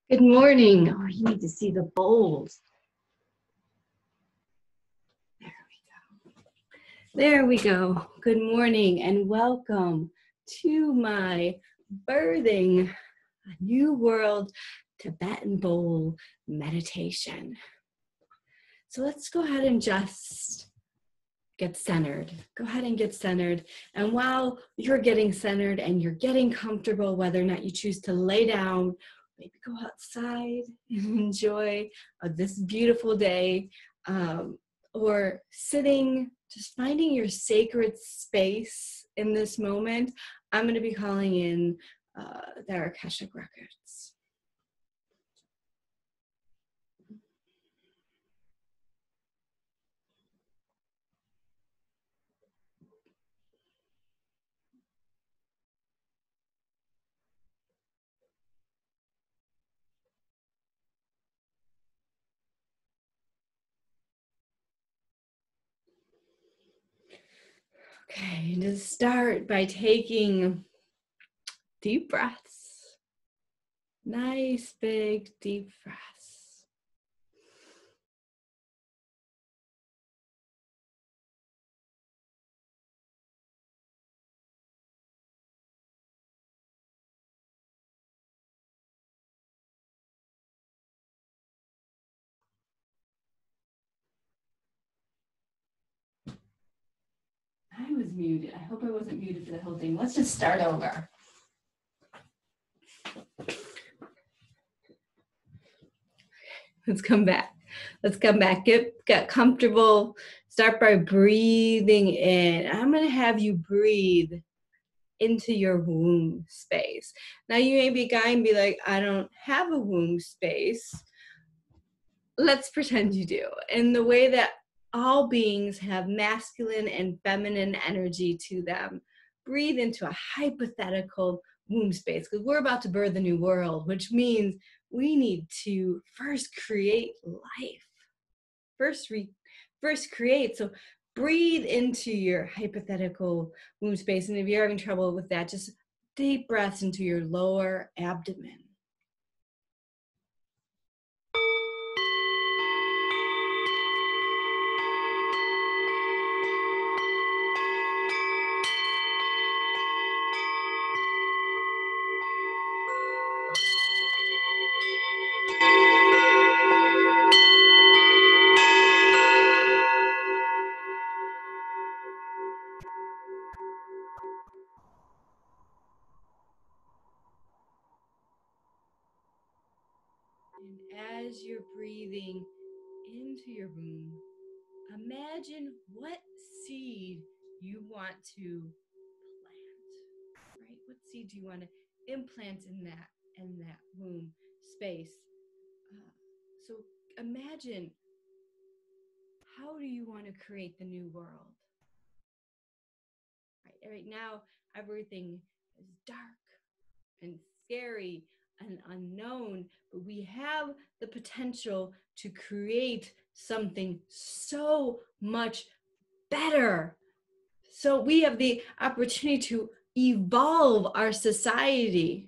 Good morning. Oh, you need to see the bowls. There we go. Good morning and welcome to my birthing a new world Tibetan bowl meditation. So let's go ahead and just get centered. Go ahead and get centered. And while you're getting centered and you're getting comfortable, whether or not you choose to lay down, maybe go outside and enjoy this beautiful day, or sitting, just finding your sacred space in this moment. I'm going to be calling in the Akashic records. Okay, just start by taking deep breaths. Nice, big, deep breaths. I was muted. I hope I wasn't muted for the whole thing. Let's just start over. Let's come back. Let's come back. Get comfortable. Start by breathing in. I'm going to have you breathe into your womb space. Now you may be a guy and be like, I don't have a womb space. Let's pretend you do. In the way that all beings have masculine and feminine energy to them, breathe into a hypothetical womb space, because we're about to birth a new world, which means we need to first create life. First create. So breathe into your hypothetical womb space. And if you're having trouble with that, just deep breaths into your lower abdomen. And as you're breathing into your womb, imagine what seed you want to plant, right? What seed do you want to implant in that womb space? So imagine, how do you want to create the new world? Right now, everything is dark and scary and unknown, but we have the potential to create something so much better. So we have the opportunity to evolve our society.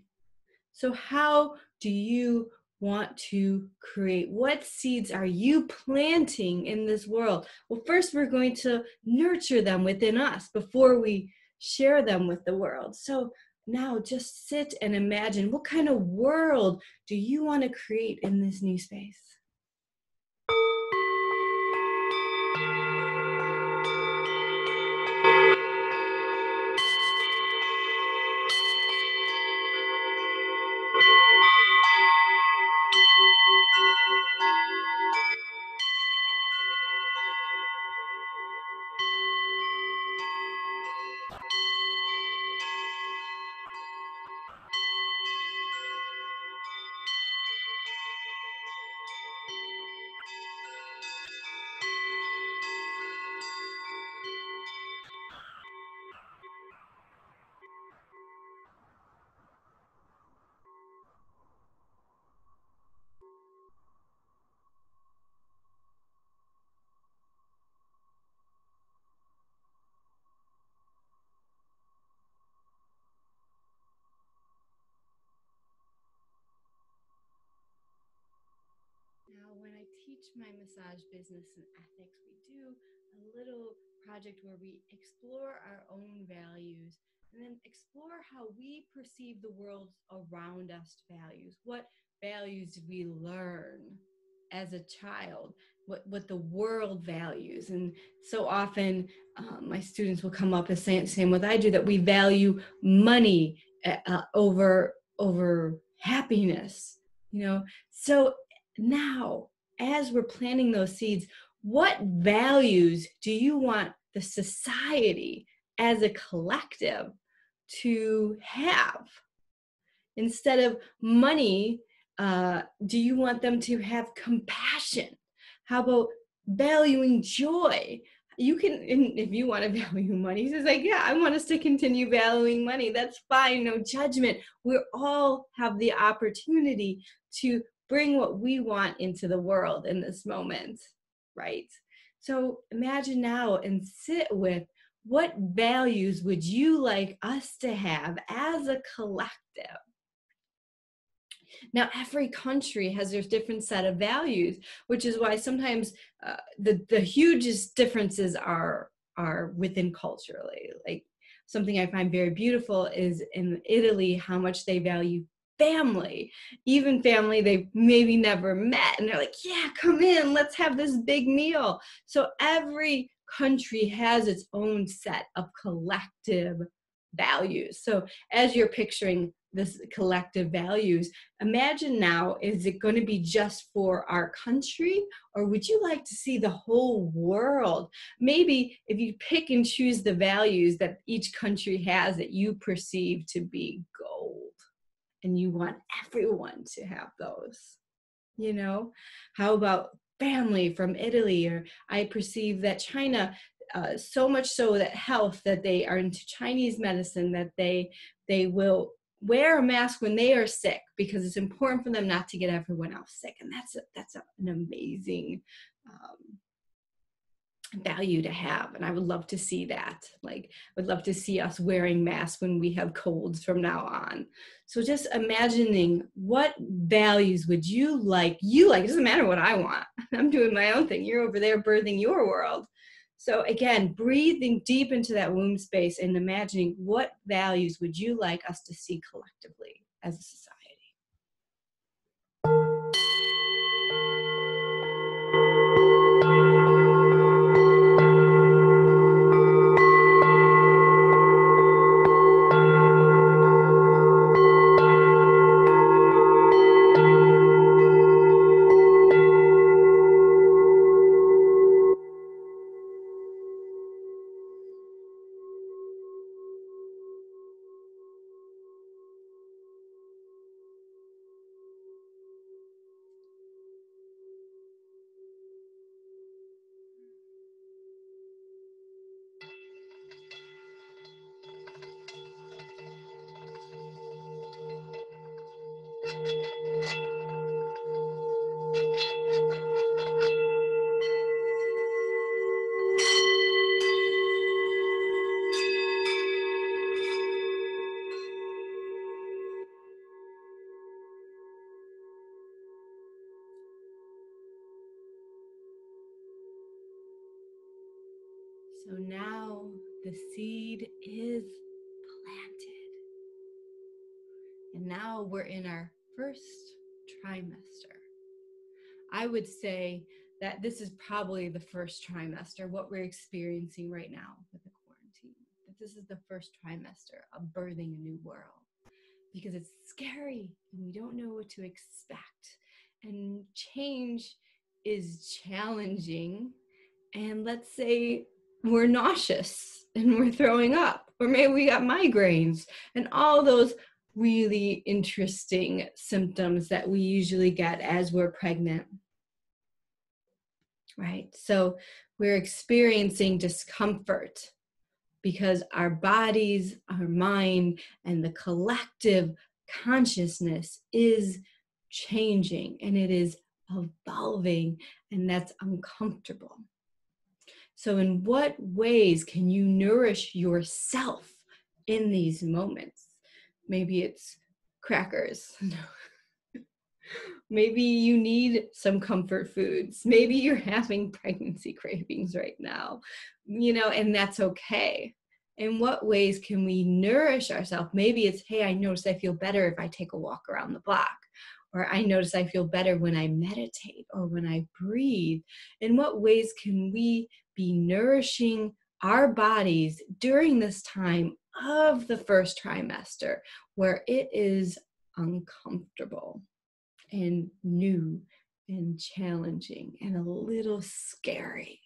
So how do you want to create? What seeds are you planting in this world? Well, first we're going to nurture them within us before we share them with the world. So now just sit and imagine, what kind of world do you want to create in this new space? teach my massage business and ethics, we do a little project where we explore our own values and then explore how we perceive the world around us values. What values did we learn as a child? What the world values? And so often my students will come up and saying what I do, that we value money over happiness, you know. So now, as we're planting those seeds, what values do you want the society as a collective to have? Instead of money, do you want them to have compassion? How about valuing joy? You can, if you want to value money, he says like, yeah, I want us to continue valuing money. That's fine, no judgment. We all have the opportunity to bring what we want into the world in this moment, right? So imagine now and sit with, what values would you like us to have as a collective? Now, every country has their different set of values, which is why sometimes the hugest differences are within culturally. Like, something I find very beautiful is in Italy, how much they value family, even family they've maybe never met. And they're like, yeah, come in, let's have this big meal. So every country has its own set of collective values. So as you're picturing this collective values, imagine now, is it going to be just for our country, or would you like to see the whole world? Maybe if you pick and choose the values that each country has that you perceive to be gold, and you want everyone to have those, you know? How about family from Italy? Or I perceive that China, so much so that health, that they are into Chinese medicine, that they will wear a mask when they are sick because it's important for them not to get everyone else sick. And that's an amazing value to have. And I would love to see that. Like, I would love to see us wearing masks when we have colds from now on. So just imagining, what values would you like? It doesn't matter what I want. I'm doing my own thing. You're over there birthing your world. So again, breathing deep into that womb space and imagining, what values would you like us to see collectively as a society? So now the seed is planted. And now we're in our first trimester. I would say that this is probably the first trimester, what we're experiencing right now with the quarantine. That this is the first trimester of birthing a new world, because it's scary and we don't know what to expect. And change is challenging. And let's say we're nauseous and we're throwing up, or maybe we got migraines and all those really interesting symptoms that we usually get as we're pregnant, right? So we're experiencing discomfort because our bodies, our mind, and the collective consciousness is changing and it is evolving, and that's uncomfortable. So in what ways can you nourish yourself in these moments? Maybe it's crackers. Maybe you need some comfort foods. Maybe you're having pregnancy cravings right now, and that's okay. In what ways can we nourish ourselves? Maybe it's, hey, I notice I feel better if I take a walk around the block, or I notice I feel better when I meditate or when I breathe. In what ways can we be nourishing our bodies during this time of the first trimester where it is uncomfortable and new and challenging and a little scary?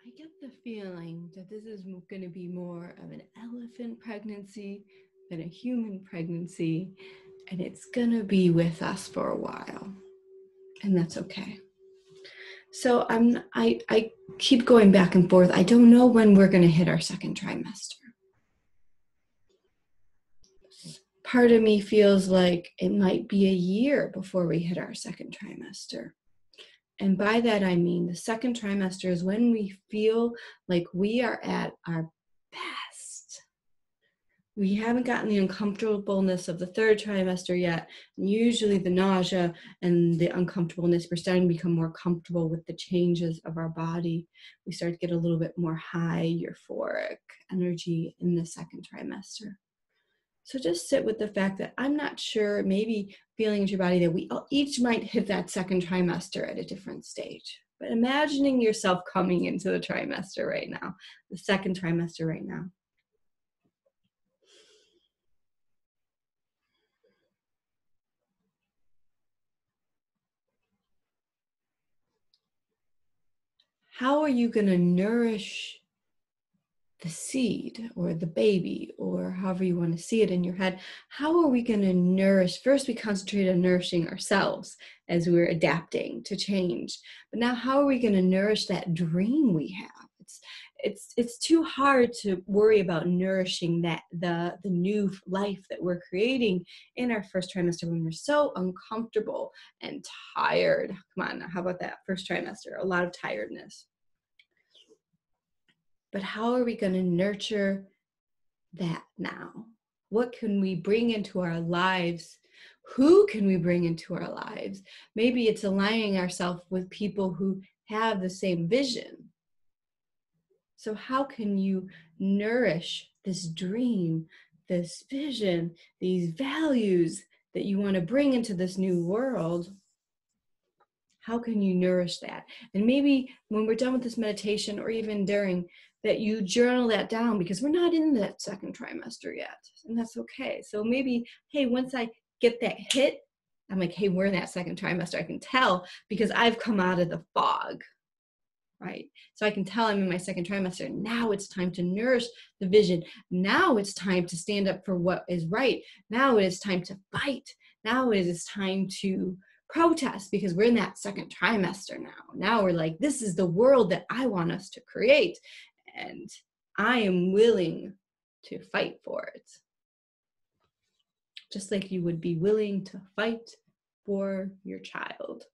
I get the feeling that this is going to be more of an elephant pregnancy than a human pregnancy, and it's going to be with us for a while, and that's okay. So I keep going back and forth. I don't know when we're going to hit our second trimester. Part of me feels like it might be a year before we hit our second trimester. And by that, I mean the second trimester is when we feel like we are at our best. We haven't gotten the uncomfortableness of the third trimester yet. And usually the nausea and the uncomfortableness, we're starting to become more comfortable with the changes of our body. We start to get a little bit more high euphoric energy in the second trimester. So just sit with the fact that I'm not sure, maybe feeling into your body that we each might hit that second trimester at a different stage. But imagining yourself coming into the trimester right now, the second trimester right now. How are you going to nourish the seed or the baby, or however you want to see it in your head? How are we going to nourish? First, we concentrate on nourishing ourselves as we're adapting to change. But now how are we going to nourish that dream we have? It's too hard to worry about nourishing that the new life that we're creating in our first trimester when we're so uncomfortable and tired. Come on, how about that first trimester? A lot of tiredness. But how are we going to nurture that now? What can we bring into our lives? Who can we bring into our lives? Maybe it's aligning ourselves with people who have the same vision. So how can you nourish this dream, this vision, these values that you want to bring into this new world? How can you nourish that? And maybe when we're done with this meditation, or even during, that you journal that down, because we're not in that second trimester yet, and that's okay. So maybe, hey, once I get that hit, I'm like, hey, we're in that second trimester. I can tell because I've come out of the fog, right? So I can tell I'm in my second trimester. Now it's time to nourish the vision. Now it's time to stand up for what is right. Now it is time to fight. Now it is time to protest, because we're in that second trimester now. Now we're like, this is the world that I want us to create, and I am willing to fight for it. Just like you would be willing to fight for your child.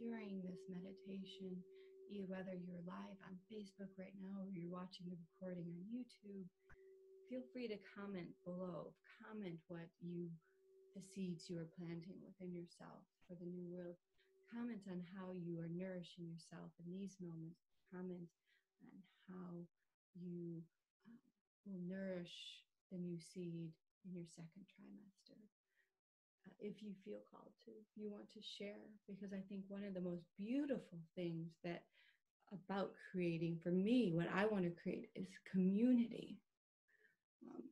During this meditation, whether you're live on Facebook right now or you're watching the recording on YouTube, feel free to comment below. Comment the seeds you are planting within yourself for the new world. Comment on how you are nourishing yourself in these moments. Comment on how you will nourish the new seed in your second trimester. If you feel called to, if you want to share, because I think one of the most beautiful things that about creating, for me, what I want to create is community.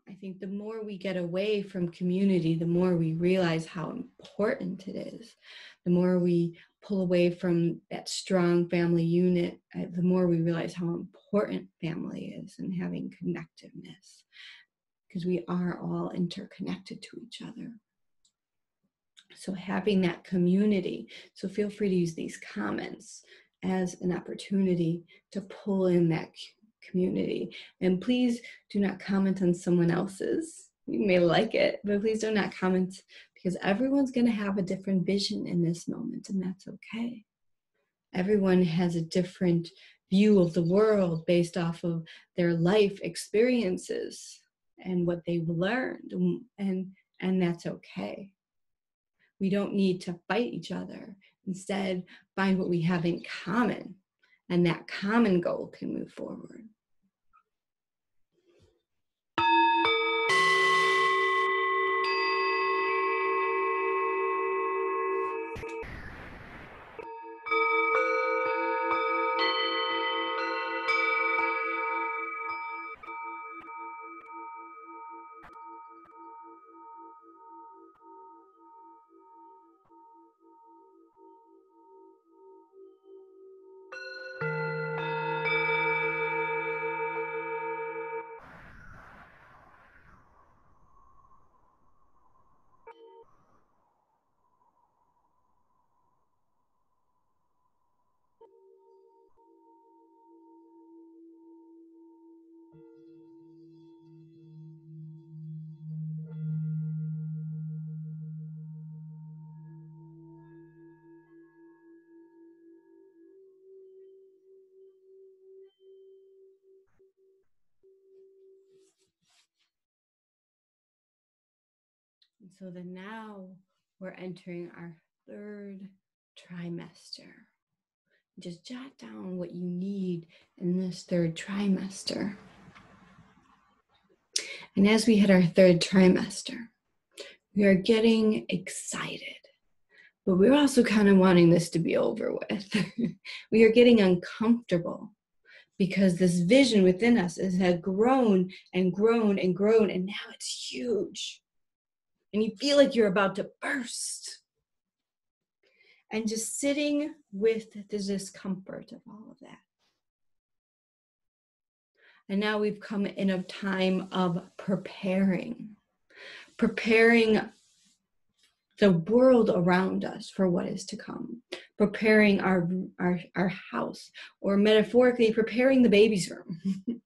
I think the more we get away from community, the more we realize how important it is. The more we pull away from that strong family unit, the more we realize how important family is and having connectiveness, because we are all interconnected to each other. So having that community. So feel free to use these comments as an opportunity to pull in that community. And please do not comment on someone else's. You may like it, but please do not comment, because everyone's going to have a different vision in this moment, and that's okay. Everyone has a different view of the world based off of their life experiences and what they've learned, and that's okay. We don't need to fight each other. Instead, find what we have in common, and that common goal can move forward. And so then now we're entering our third trimester. Just jot down what you need in this third trimester. And as we hit our third trimester, we are getting excited, but we're also kind of wanting this to be over with. We are getting uncomfortable, because this vision within us has grown and grown and grown, and now it's huge. And you feel like you're about to burst. And just sitting with the discomfort of all of that. And now we've come in a time of preparing the world around us for what is to come, preparing our house, or metaphorically preparing the baby's room.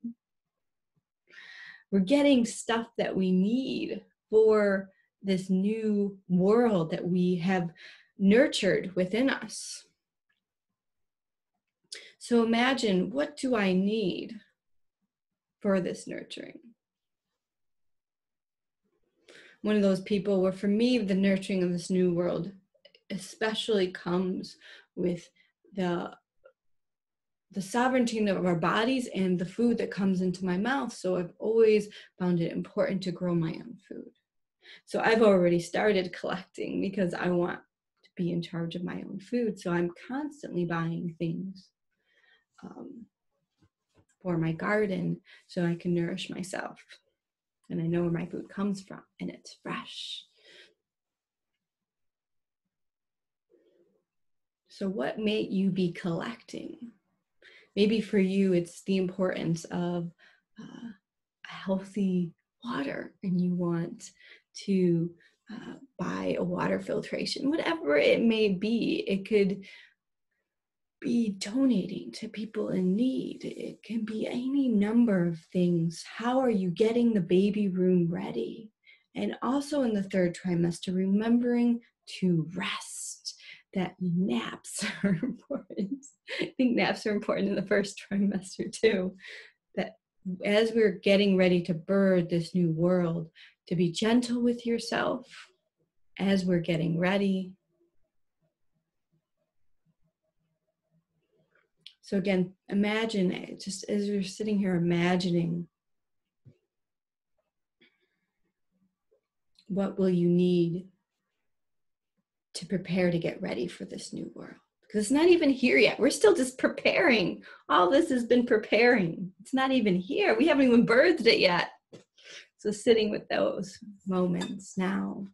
We're getting stuff that we need for this new world that we have nurtured within us. So imagine, what do I need for this nurturing? One of those people where, for me, the nurturing of this new world especially comes with the sovereignty of our bodies and the food that comes into my mouth. So I've always found it important to grow my own food. So I've already started collecting because I want to be in charge of my own food. So I'm constantly buying things for my garden so I can nourish myself. And I know where my food comes from, and it's fresh. So what may you be collecting? Maybe for you, it's the importance of a healthy water, and you want to buy a water filtration. Whatever it may be, it could be donating to people in need. It can be any number of things. How are you getting the baby room ready? And also in the third trimester, remembering to rest, that naps are important. I think naps are important in the first trimester too. That as we're getting ready to birth this new world, to be gentle with yourself as we're getting ready. So again, imagine it, just as you're sitting here imagining, what will you need to prepare to get ready for this new world? Because it's not even here yet. We're still just preparing. All this has been preparing. It's not even here. We haven't even birthed it yet. So sitting with those moments now.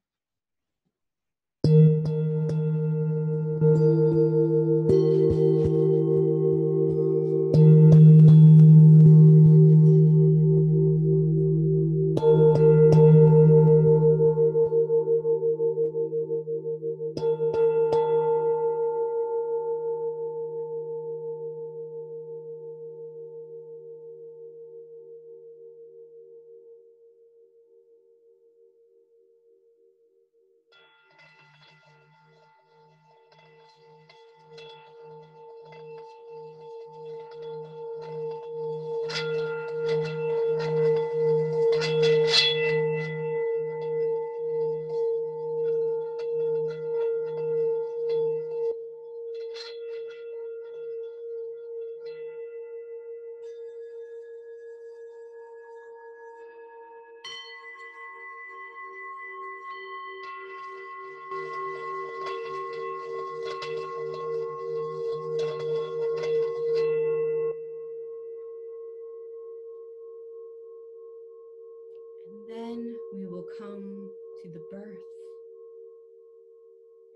Then we will come to the birth.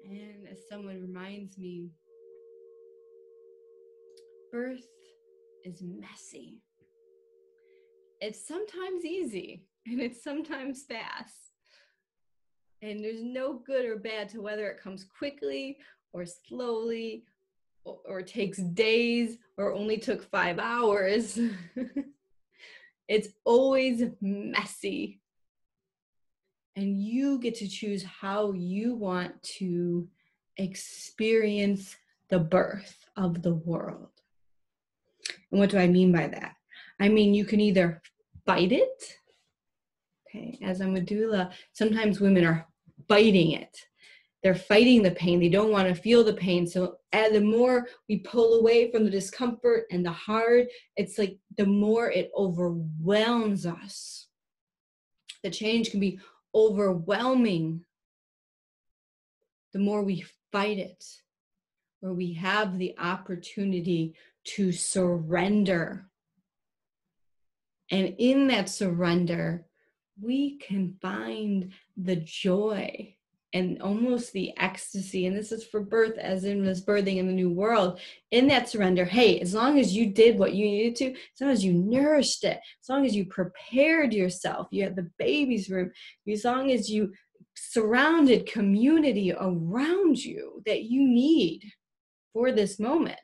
And as someone reminds me, birth is messy. It's sometimes easy, and it's sometimes fast. And there's no good or bad to whether it comes quickly or slowly, or takes days, or only took 5 hours. It's always messy. And you get to choose how you want to experience the birth of the world. And what do I mean by that? I mean, you can either fight it. Okay, as I'm a doula, sometimes women are fighting it. They're fighting the pain. They don't want to feel the pain. So the more we pull away from the discomfort and the hard, it's like the more it overwhelms us. The change can be overwhelming. The more we fight it, where we have the opportunity to surrender. And in that surrender, we can find the joy and almost the ecstasy. And this is for birth, as in this birthing in the new world. In that surrender, hey, as long as you did what you needed to, as long as you nourished it, as long as you prepared yourself, you had the baby's room, as long as you surrounded community around you that you need for this moment,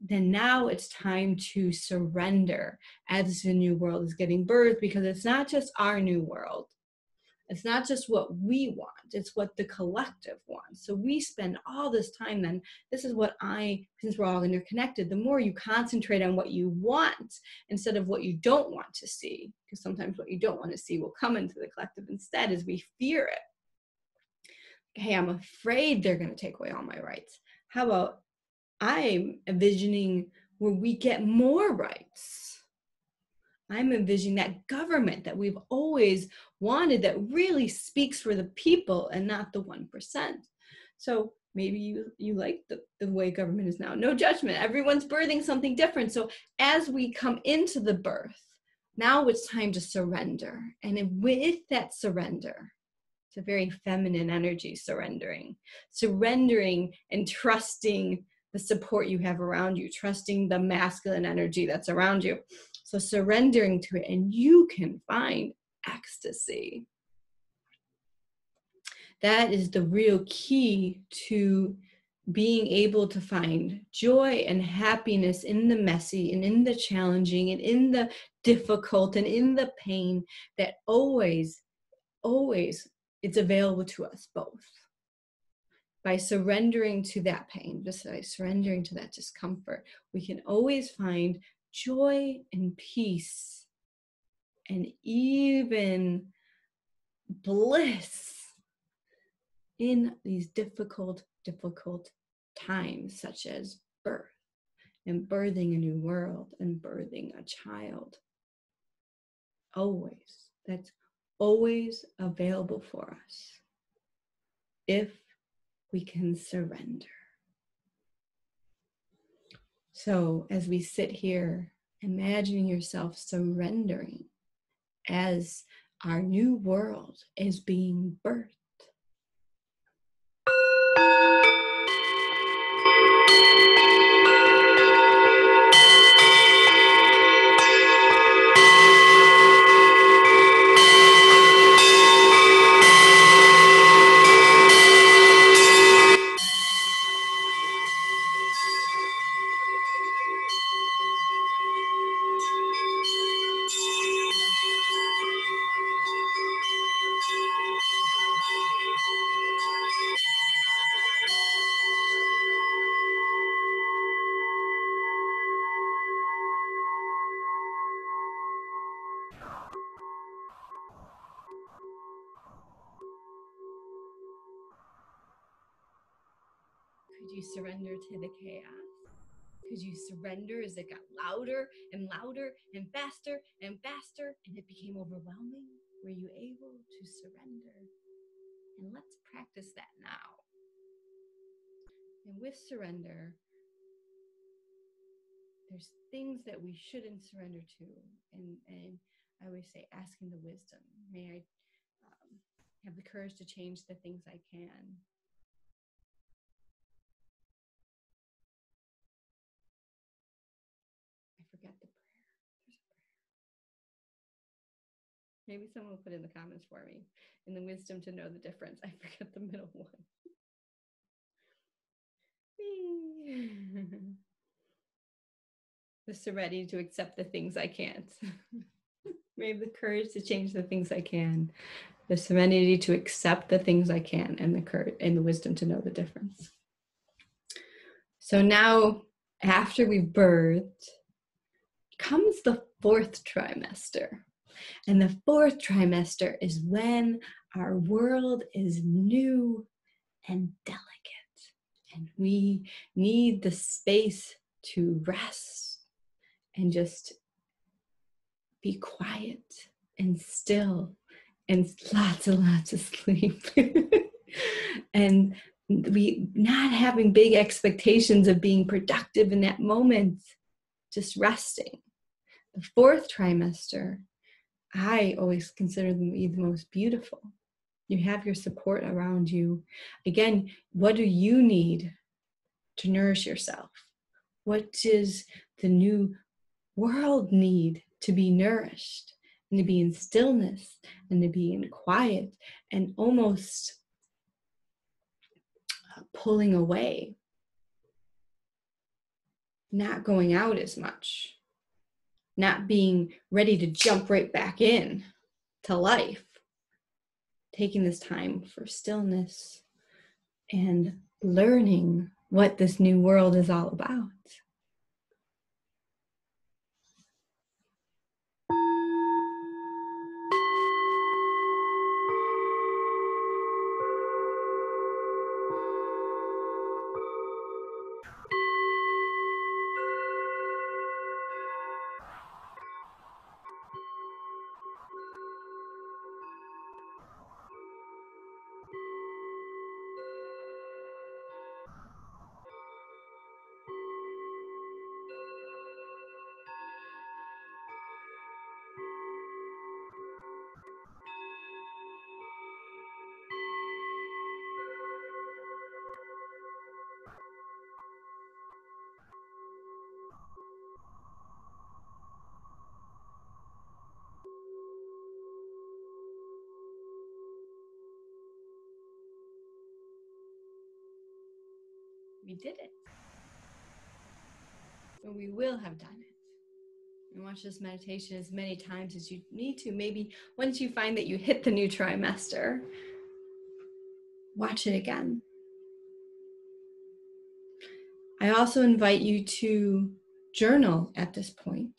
then now it's time to surrender as the new world is getting birthed, because it's not just our new world. It's not just what we want, it's what the collective wants. So we spend all this time then, this is what since we're all interconnected, the more you concentrate on what you want instead of what you don't want to see, because sometimes what you don't want to see will come into the collective instead as we fear it. Hey, I'm afraid they're going to take away all my rights. How about I'm envisioning where we get more rights? I'm envisioning that government that we've always wanted, that really speaks for the people and not the 1%. So maybe you like the way government is now. No judgment. Everyone's birthing something different. So as we come into the birth, now it's time to surrender. And with that surrender, it's a very feminine energy, surrendering and trusting the support you have around you, trusting the masculine energy that's around you. So surrendering to it, and you can find ecstasy. That is the real key to being able to find joy and happiness in the messy and in the challenging and in the difficult and in the pain, that always it's available to us both. By surrendering to that pain, just by surrendering to that discomfort, we can always find joy and peace and even bliss in these difficult times, such as birth and birthing a new world and birthing a child. Always. That's always available for us if we can surrender. So as we sit here, imagining yourself surrendering as our new world is being birthed. Could you surrender to the chaos? Could you surrender as it got louder and louder and faster, and it became overwhelming? Were you able to surrender? And let's practice that now. And with surrender, there's things that we shouldn't surrender to. And I always say, asking the wisdom. May I have the courage to change the things I can. I forget the prayer. There's a prayer. Maybe someone will put in the comments for me. In the wisdom to know the difference. I forget the middle one. The serenity to accept the things I can't. Maybe the courage to change the things I can. The serenity to accept the things I can, and the courage and the wisdom to know the difference. So now, after we've birthed, comes the 4th trimester. And the 4th trimester is when our world is new and delicate. And we need the space to rest and just be quiet and still and lots and lots of sleep. And we not having big expectations of being productive in that moment, just resting. The 4th trimester, I always consider them to be the most beautiful. You have your support around you. Again, what do you need to nourish yourself? What does the new world need to be nourished? and to be in stillness, and to be in quiet, and almost pulling away, not going out as much, not being ready to jump right back in to life, taking this time for stillness and learning what this new world is all about. We did it. And we will have done it. And watch this meditation as many times as you need to. Maybe once you find that you hit the new trimester, watch it again. I also invite you to journal at this point.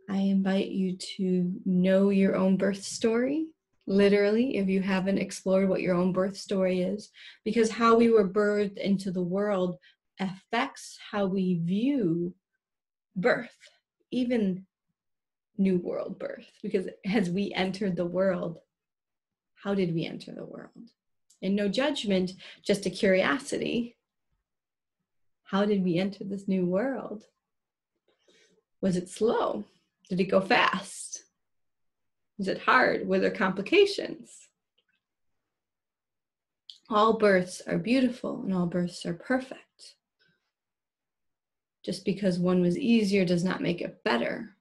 I invite you to know your own birth story, literally, if you haven't explored what your own birth story is, because how we were birthed into the world affects how we view birth, even new world birth, because as we entered the world, how did we enter the world? And no judgment, just a curiosity. How did we enter this new world? Was it slow? Did it go fast? Was it hard? Were there complications? All births are beautiful and all births are perfect. Just because one was easier does not make it better.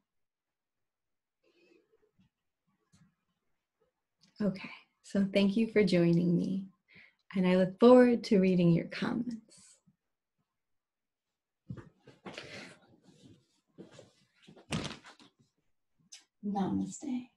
Okay, so thank you for joining me, and I look forward to reading your comments. Namaste.